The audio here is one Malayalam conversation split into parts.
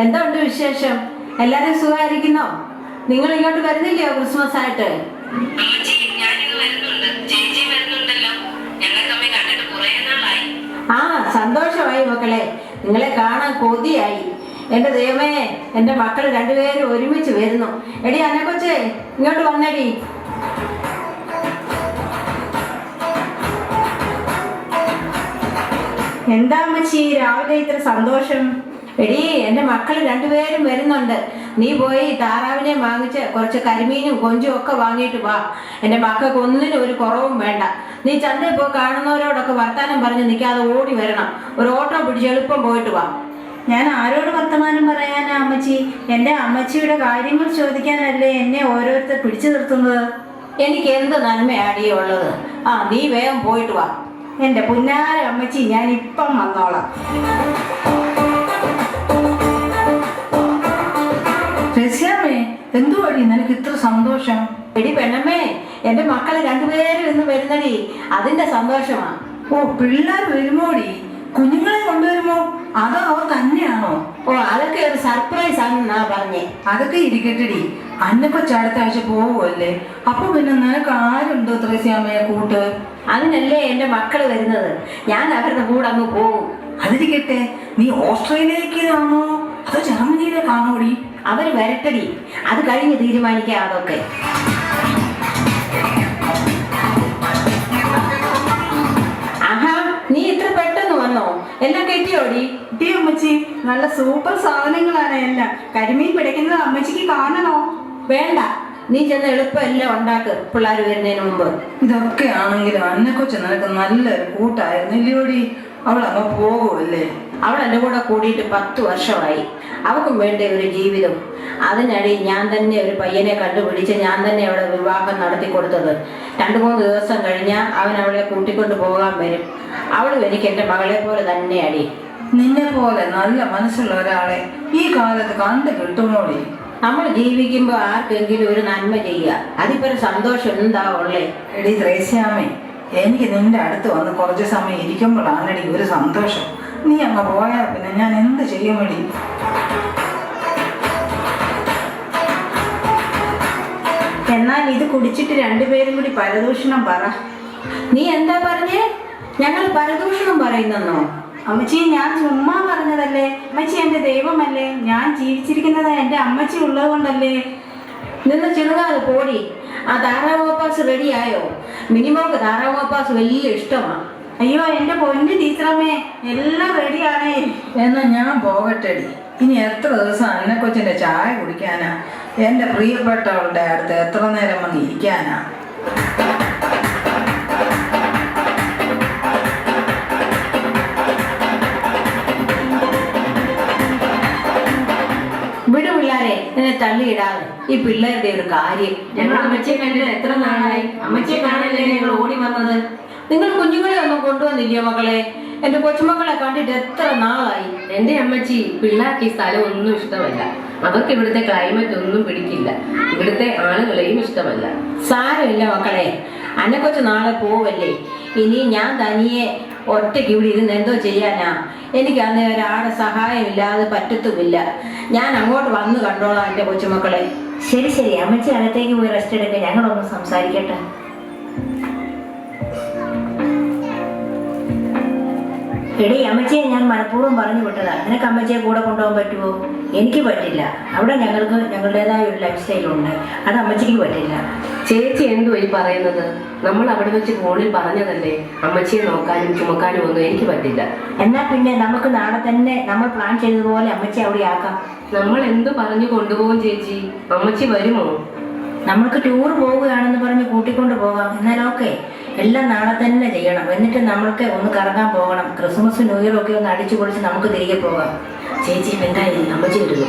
എന്തുണ്ട് വിശേഷം? എല്ലാരും സുഖമായിരിക്കുന്നോ? നിങ്ങൾ ഇങ്ങോട്ട് വരുന്നില്ലയോ ക്രിസ്മസ് ആയിട്ട്? ആ, സന്തോഷമായി മക്കളെ, നിങ്ങളെ കാണാൻ കൊതിയായി. എന്റെ ദൈവമേ, എന്റെ മക്കൾ രണ്ടുപേരും ഒരുമിച്ച് വരുന്നു. എടി അനക്കൊച്ചേ, ഇങ്ങോട്ട് വന്നടി. എന്താ അമ്മച്ചി രാവിലെ ഇത്ര സന്തോഷം? എടി, എന്റെ മക്കൾ രണ്ടുപേരും വരുന്നുണ്ട്. നീ പോയി താറാവിനെ വാങ്ങിച്ച് കുറച്ച് കരിമീനും കൊഞ്ചും ഒക്കെ വാങ്ങിയിട്ട് വാ. എന്റെ മക്കൾക്ക് ഒന്നിനും ഒരു കുറവും വേണ്ട. നീ ചന്തയിൽ പോയി കാണുന്നവരോടൊക്കെ വർത്താനം പറഞ്ഞ് നിൽക്കാതെ ഓടി വരണം. ഒരു ഓട്ടോ പിടിച്ച് എളുപ്പം പോയിട്ട് വാ. ഞാൻ ആരോട് വർത്തമാനം പറയാനാ അമ്മച്ചി? എൻ്റെ അമ്മച്ചിയുടെ കാര്യങ്ങൾ ചോദിക്കാനല്ലേ എന്നെ ഓരോരുത്തർ പിടിച്ചു നിർത്തുന്നത്? എനിക്ക് എന്ത് നന്മയാടിയേ ഉള്ളത്? ആ, നീ വേഗം പോയിട്ട് വാ. എൻ്റെ പുന്നാര അമ്മച്ചി, ഞാൻ ഇപ്പം വന്നോളാം. രസ്യാമേ, എന്തുവഴി നിനക്ക് ഇത്ര സന്തോഷം? എടി പെണ്ണമ്മേ, എന്റെ മക്കള് രണ്ടുപേരും ഇന്ന് വരുന്നടി, അതിന്റെ സന്തോഷമാ. ഓ, പിള്ളേർ വരുമോടി? കുഞ്ഞുങ്ങളെ കൊണ്ടുവരുമോ അതോ അവർ തന്നെയാണോ? ഓ, അതൊക്കെ ഒരു സർപ്രൈസ് ആണെന്നാ പറഞ്ഞേ. അതൊക്കെ ഇരിക്കട്ടെടി, അന്നക്കൊച്ച അടുത്ത ആഴ്ച പോവുമല്ലേ, അപ്പൊ പിന്നെ നിനക്ക് ആരുണ്ടോ ത്രേസ്യാമയെ കൂട്ട്? അതിനല്ലേ എന്റെ മക്കള് വരുന്നത്, ഞാൻ അവരുടെ കൂടെ അങ്ങ് പോകും. അതിരിക്കട്ടെ, നീ ഓസ്ട്രേലിയയിലേക്കാണോ അതോ ജർമ്മനിയിലേക്കാണോടി? അവര് വരട്ടടി, അത് കഴിഞ്ഞ് തീരുമാനിക്കാം അതൊക്കെ. ആഹാ, നീ ഇത്ര പെട്ടെന്ന് വന്നോ? എല്ലാം കെട്ടിയോടി? കിട്ടി അമ്മച്ചി, നല്ല സൂപ്പർ സാധനങ്ങളാണ് എല്ലാം. കരിമീൻ പിടിക്കുന്നത് അമ്മച്ചിക്ക് കാണണോ? വേണ്ട, നീ ചെന്ന് എളുപ്പം എല്ലാം ഉണ്ടാക്ക്, പിള്ളേർ വരുന്നതിന് മുമ്പ്. ഇതൊക്കെ ആണെങ്കിലും അന്നക്കൊച്ച നിനക്ക് നല്ലൊരു കൂട്ടായിരുന്നില്ലോടി. അവൾ അങ്ങ് പോകുമല്ലേ? അവൾ എൻ്റെ കൂടെ കൂടിയിട്ട് 10 വർഷമായി. അവൾക്കും വേണ്ട ഒരു ജീവിതം. അതിനിടയിൽ ഞാൻ തന്നെ ഒരു പയ്യനെ കണ്ടുപിടിച്ച് ഞാൻ തന്നെ അവളെ വിവാഹം നടത്തി കൊടുത്തത്. 2-3 ദിവസം കഴിഞ്ഞാൽ അവൻ അവളെ കൂട്ടിക്കൊണ്ട് പോകാൻ വരും. അവളും എനിക്ക് എൻ്റെ മകളെ പോലെ തന്നെ അടി. നിന്നെ പോലെ നല്ല മനസ്സുള്ള ഒരാളെ ഈ കാലത്ത് കണ്ടു കിട്ടുമോടി? നമ്മൾ ജീവിക്കുമ്പോൾ ആർക്കെങ്കിലും ഒരു നന്മ ചെയ്യുക, അതിപ്പോ ഒരു സന്തോഷം എന്താ ഉള്ളേ? എടി ത്രേസ്യാമേ, എനിക്ക് നിന്റെ അടുത്ത് വന്ന് കുറച്ച് സമയം ഇരിക്കുമ്പോഴാണെടി ഒരു സന്തോഷം. നീ അങ്ങ് പോയാൽ പിന്നെ ഞാൻ എന്ത് ചെയ്യുമെടി? എന്നാൽ ഇത് കുടിച്ചിട്ട് രണ്ടുപേരും കൂടി പരദൂഷണം പറ. നീ എന്താ പറഞ്ഞേ? ഞങ്ങൾ പരദൂഷണം പറയുന്നെന്നോ? അമ്മച്ചി, ഞാൻ ചുമ്മാ പറഞ്ഞതല്ലേ. അമ്മച്ചി എൻ്റെ ദൈവമല്ലേ, ഞാൻ ജീവിച്ചിരിക്കുന്നത് എൻ്റെ അമ്മച്ചി ഉള്ളത് കൊണ്ടല്ലേ. നിന്ന് ചെറുതാതെ പോടി. ആ താറാവ് മപ്പാസ് റെഡിയായോ? മിനിമോക്ക് താറാവ് മപ്പാസ് വലിയ ഇഷ്ടമാണ്. അയ്യോ എൻ്റെ പൊന്നു ടീച്ചറമ്മേ, എല്ലാം റെഡിയാണേ. എന്നാ ഞാൻ പോകട്ടെടി. ഇനി എത്ര ദിവസം അന്നക്കൊച്ചിൻ്റെ ചായ കുടിക്കാനാ? എൻ്റെ പ്രിയപ്പെട്ടവളുടെ അടുത്ത് എത്ര നേരം വന്ന് ഇരിക്കാനാ? വിടു പിള്ളേരെ, എന്നെ തള്ളിയിടാതെ. ഈ പിള്ളേരുടെ ഒരു കാര്യം. ഞങ്ങൾ അമ്മച്ചിയെ കണ്ടിട്ട് എത്ര നാളായി. അമ്മച്ചിയെ കാണാനല്ലേ ഞങ്ങൾ ഓടി വന്നത്. നിങ്ങൾ കുഞ്ഞുങ്ങളെ ഒന്നും കൊണ്ടുവന്നില്ലയോ മക്കളെ? എന്റെ കൊച്ചുമക്കളെ കണ്ടിട്ട് എത്ര നാളായി. എന്റെ അമ്മച്ചി, പിള്ളേർക്ക് ഈ സ്ഥലം ഒന്നും ഇഷ്ടമല്ല. അവർക്ക് ഇവിടുത്തെ ക്ലൈമറ്റ് ഒന്നും പിടിക്കില്ല. ഇവിടുത്തെ ആളുകളെയും ഇഷ്ടമല്ല. സാരമില്ല മക്കളെ, അന്നെക്കൊച്ച് നാളെ പോവല്ലേ. ഇനി ഞാൻ തനിയെ ഒറ്റയ്ക്ക് ഇവിടെ ഇരുന്ന് എന്തോ ചെയ്യാനാ? എനിക്ക് അന്ന് ഒരാളുടെ സഹായമില്ലാതെ പറ്റത്തുമില്ല. ഞാൻ അങ്ങോട്ട് വന്ന് കണ്ടോളാം എൻ്റെ കൊച്ചുമക്കളെ. ശരി ശരി, അമ്മച്ചി അകത്തേക്ക് പോയി റെസ്റ്റ് എടുക്കുക, ഞങ്ങളൊന്ന് സംസാരിക്കട്ടെ. എടി, അമ്മച്ചിയെ ഞാൻ മനഃപൂർവ്വം പറഞ്ഞു വിട്ടതാ. നിനക്ക് അമ്മച്ചിയെ കൂടെ കൊണ്ടുപോകാൻ പറ്റുമോ? എനിക്ക് പറ്റില്ല. അവിടെ ഞങ്ങൾക്ക് ഞങ്ങളുടേതായ ഒരു ലൈഫ് സ്റ്റൈലുണ്ട്, അത് അമ്മച്ചിക്ക് പറ്റില്ല. ചേച്ചി എന്തുവാ ഈ പറയുന്നത്? നമ്മൾ അവിടെ വെച്ച് ഫോണിൽ പറഞ്ഞതല്ലേ അമ്മച്ചിയെ നോക്കാനും ചുമക്കാനും ഒന്നും എനിക്ക് പറ്റില്ല. എന്നാൽ പിന്നെ നമുക്ക് നാളെ തന്നെ നമ്മൾ പ്ലാൻ ചെയ്തതുപോലെ അമ്മച്ചി അവിടെ ആക്കാം. നമ്മൾ എന്തു പറഞ്ഞു കൊണ്ടുപോകും ചേച്ചി? അമ്മച്ചി വരുമോ? നമ്മൾക്ക് ടൂർ പോവുകയാണെന്ന് പറഞ്ഞ് കൂട്ടിക്കൊണ്ട് പോകാം. എന്നാൽ ഓക്കെ, എല്ലാം നാളെ തന്നെ ചെയ്യണം. എന്നിട്ട് നമ്മൾക്ക് ഒന്ന് കറങ്ങാൻ പോകണം. ക്രിസ്മസ് ന്യൂ ഇയർ ഒക്കെ ഒന്ന് അടിച്ചു പൊളിച്ച് നമുക്ക് തിരികെ പോകാം. ചേച്ചി എന്തായാലും അമ്മച്ചി വരുന്നു.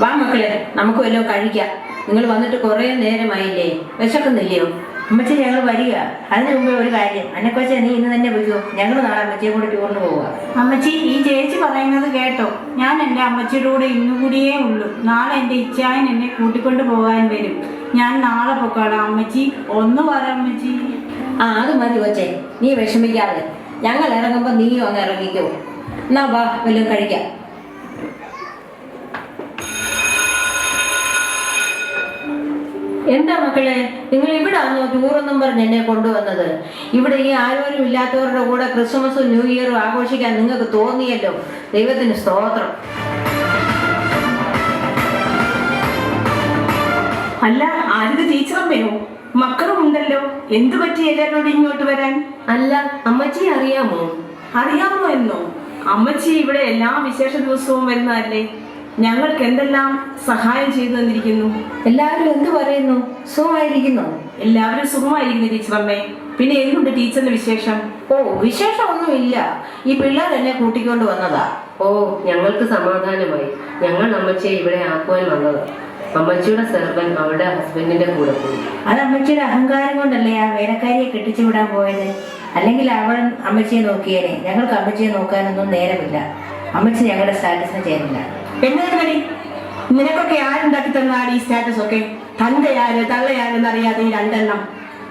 വാ മക്കളെ, നമുക്ക് വല്ലതും കഴിക്കാം. നിങ്ങൾ വന്നിട്ട് കുറേ നേരമായില്ലേ, വിശക്കുന്നില്ലയോ? അമ്മച്ചി, ഞങ്ങൾ വരിക. അതിന് മുമ്പേ ഒരു കാര്യം, അന്നെക്കൊച്ചെ നീ ഇന്ന് തന്നെ പോയിക്കോ. ഞങ്ങൾ നാളെ അമ്മച്ചിയെ കൂടെ ടൂറിന് പോവുക. അമ്മച്ചി, ഈ ചേച്ചി പറയുന്നത് കേട്ടോ. ഞാൻ എൻ്റെ അമ്മച്ചിയുടെ കൂടെ ഇന്നുകൂടിയേ ഉള്ളൂ. നാളെ എൻ്റെ ഇച്ചായൻ എന്നെ കൂട്ടിക്കൊണ്ട് പോകാൻ വരും. ഞാൻ നാളെ പൊക്കോളാം. അമ്മച്ചി ഒന്ന് പറ അമ്മച്ചി. ആ, അത് മതി കൊച്ചേ, നീ വിഷമിക്കാതെ. ഞങ്ങൾ ഇറങ്ങുമ്പോൾ നീയും അങ്ങ് ഇറങ്ങിക്കോ. എന്നാ വാ, വല്ലതും കഴിക്കാം. എന്താ മക്കളെ, നിങ്ങൾ ഇവിടെ ആണോ ടൂറെന്നും പറഞ്ഞ് എന്നെ കൊണ്ടുവന്നത്? ഇവിടെ ഈ ആരോരും ഇല്ലാത്തവരുടെ കൂടെ ക്രിസ്മസും ന്യൂ ഇയറും ആഘോഷിക്കാൻ നിങ്ങൾക്ക് തോന്നിയല്ലോ. ദൈവത്തിന് സ്തോത്രം. അല്ല, ആരിത് ടീച്ചറമ്മയോ? മക്കളും ഉണ്ടല്ലോ, എന്തു പറ്റി എല്ലാവരോടും ഇങ്ങോട്ട് വരാൻ? അല്ല, അമ്മച്ചി അറിയാമോ? അറിയാമോ എന്നോ? അമ്മച്ചി ഇവിടെ എല്ലാ വിശേഷ ദിവസവും വരുന്നതല്ലേ. ഞങ്ങൾക്ക് എന്തെല്ലാം സഹായം ചെയ്തു തന്നിരിക്കുന്നു. എല്ലാവരും എന്തു പറയുന്നു? സുഖമായിരിക്കുന്നു? എല്ലാവരും സുഖമായിരിക്കുന്നു ടീച്ചറമ്മേ. പിന്നെ എന്തുണ്ട് ടീച്ചറിന്റെ വിശേഷം? ഓ, വിശേഷമൊന്നുമില്ല. ഈ പിള്ളേർ എന്നെ കൂട്ടിക്കൊണ്ട് വന്നതാ. ഓ, ഞങ്ങൾക്ക് സമാധാനമായി. ഞങ്ങൾ അമ്മച്ചിയെ ഇവിടെ ആക്കുവാൻ വന്നത്. അമ്മച്ചിയുടെ സെർവൻ അവളുടെ ഹസ്ബൻഡിന്റെ കൂടെ പോയി. അത് അമ്മച്ചിയുടെ അഹങ്കാരം കൊണ്ടല്ലേ ആ വേലക്കാരിയെ കെട്ടിച്ചു വിടാൻ പോയത്. അല്ലെങ്കിൽ അവൾ അമ്മച്ചിയെ നോക്കിയേനെ. ഞങ്ങൾക്ക് അമ്മച്ചിയെ നോക്കാനൊന്നും നേരമില്ല. അമ്മച്ചി ഞങ്ങളുടെ സ്റ്റാറ്റസിന് ചേരില്ല. എന്നടി നിനക്കൊക്കെ ആരുണ്ടാക്കി തന്നാണ് ഈ സ്റ്റാറ്റസ് ഒക്കെ? തന്തയാര് തള്ളയാരെന്നറിയാതെ ഈ രണ്ടെണ്ണം.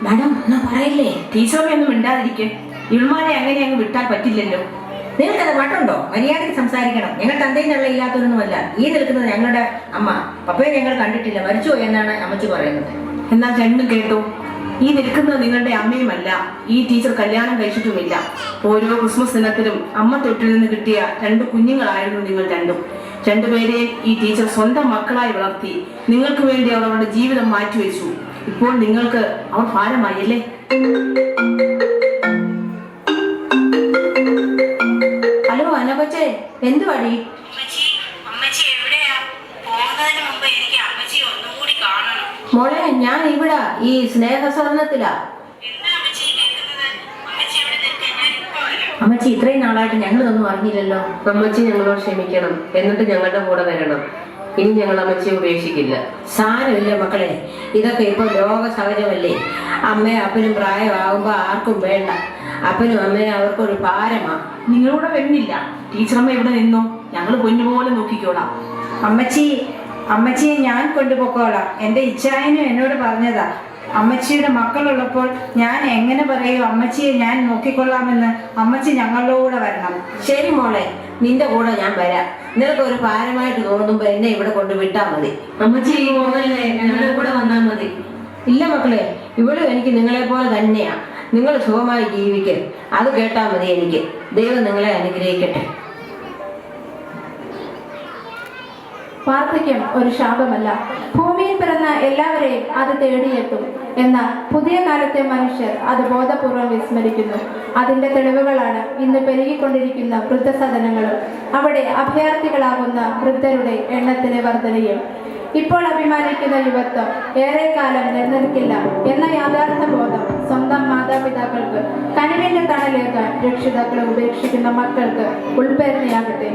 മാഡം എന്നാ പറയില്ലേ. ടീച്ചറമ്മ ഒന്നും മിണ്ടാതിരിക്കെ. ഇവന്മാരെ അങ്ങനെ അങ്ങ് വിട്ടാൽ പറ്റില്ലല്ലോ. നിങ്ങൾക്കത് വട്ടുണ്ടോ? മര്യാദയ്ക്ക് സംസാരിക്കണം. ഞങ്ങൾ തന്തയും തള്ള ഇല്ലാത്തവരൊന്നുമല്ല. ഈ നിൽക്കുന്നത് ഞങ്ങളുടെ അമ്മ. പപ്പയെ ഞങ്ങൾ കണ്ടിട്ടില്ല, മരിച്ചു എന്നാണ് അമ്മച്ചി പറയുന്നത്. എന്നാൽ രണ്ടും കേട്ടോ. ഈ നിൽക്കുന്നത് നിങ്ങളുടെ അമ്മയുമല്ല. ഈ ടീച്ചർ കല്യാണം കഴിച്ചിട്ടുമില്ല. ഓരോ ക്രിസ്മസ് ദിനത്തിലും അമ്മ തൊട്ടിൽ നിന്ന് കിട്ടിയ 2 കുഞ്ഞുങ്ങളായിരുന്നു നിങ്ങൾ രണ്ടും. രണ്ടുപേരെയും ഈ ടീച്ചർ സ്വന്തം മക്കളായി വളർത്തി. നിങ്ങൾക്ക് വേണ്ടി അവർ അവരുടെ ജീവിതം മാറ്റിവെച്ചു. ഇപ്പോൾ നിങ്ങൾക്ക് അവർ ഭാരമായി അല്ലേ? ഹലോ അനകൊച്ചേ, എന്തു വഴി? മോളെ, ഞാൻ ഇവിടെ ഈ സ്നേഹസ്വർണത്തിലാ. അമ്മച്ചി ഇത്രയും നാളായിട്ട് ഞങ്ങളിതൊന്നും അറിഞ്ഞില്ലല്ലോ. അമ്മച്ചി ഞങ്ങളോട് ക്ഷമിക്കണം. എന്നിട്ട് ഞങ്ങളുടെ കൂടെ വരണം. ഇനി ഞങ്ങൾ അമ്മച്ചിയെ ഉപേക്ഷിക്കില്ല. സാരമില്ല മക്കളെ, ഇതൊക്കെ ഇപ്പൊ ലോക സഹജമല്ലേ. അമ്മയും അപ്പനും പ്രായമാകുമ്പോ ആർക്കും വേണ്ട. അപ്പനും അമ്മയും അവർക്കൊരു ഭാരമാ. നിങ്ങളൂടെ വരുന്നില്ല. ടീച്ചറമ്മ ഇവിടെ നിന്നോ, ഞങ്ങൾ പൊന്നുപോലെ നോക്കിക്കോളാം. അമ്മച്ചിയെ ഞാൻ കൊണ്ടുപോക്കോളാം. എൻ്റെ ഇച്ഛായനും എന്നോട് പറഞ്ഞതാ. അമ്മച്ചിയുടെ മക്കളുള്ളപ്പോൾ ഞാൻ എങ്ങനെ പറയൂ അമ്മച്ചിയെ ഞാൻ നോക്കിക്കൊള്ളാമെന്ന്? അമ്മച്ചി ഞങ്ങളുടെ കൂടെ വരണം. ശരി മോളെ, നിന്റെ കൂടെ ഞാൻ വരാം. നിനക്ക് ഒരു ഭാരമായിട്ട് തോന്നുമ്പോ എന്നെ ഇവിടെ കൊണ്ട് വിട്ടാ മതി. അമ്മച്ചി പോകുന്നല്ലേ, ഞങ്ങളുടെ കൂടെ വന്നാൽ മതി. ഇല്ല മക്കളെ, ഇവളും എനിക്ക് നിങ്ങളെ പോലെ തന്നെയാ. നിങ്ങൾ സുഖമായി ജീവിക്കും. അത് കേട്ടാ മതി എനിക്ക്. ദൈവം നിങ്ങളെ അനുഗ്രഹിക്കട്ടെ. വാർദ്ധക്യം ഒരു ശാപമല്ല. ഭൂമിയിൽ പിറന്ന എല്ലാവരെയും അത് തേടിയെത്തും. എന്നാൽ പുതിയ കാലത്തെ മനുഷ്യർ അത് ബോധപൂർവം വിസ്മരിക്കുന്നു. അതിന്റെ തെളിവുകളാണ് ഇന്ന് പെരുകിക്കൊണ്ടിരിക്കുന്ന വൃദ്ധസദനങ്ങളും അവിടെ അഭയാർത്ഥികളാകുന്ന വൃദ്ധരുടെ എണ്ണത്തിലെ വർധനയും. ഇപ്പോൾ അഭിമാനിക്കുന്ന യുവത്വം ഏറെക്കാലം നിലനിൽക്കില്ല എന്ന യാഥാർത്ഥ്യ ബോധം സ്വന്തം മാതാപിതാക്കൾക്ക് കനിവിന്റെ തണലേകാൻ രക്ഷിതാക്കളെ ഉപേക്ഷിക്കുന്ന മക്കൾക്ക് ഉൾപ്പേരണയാകട്ടെ.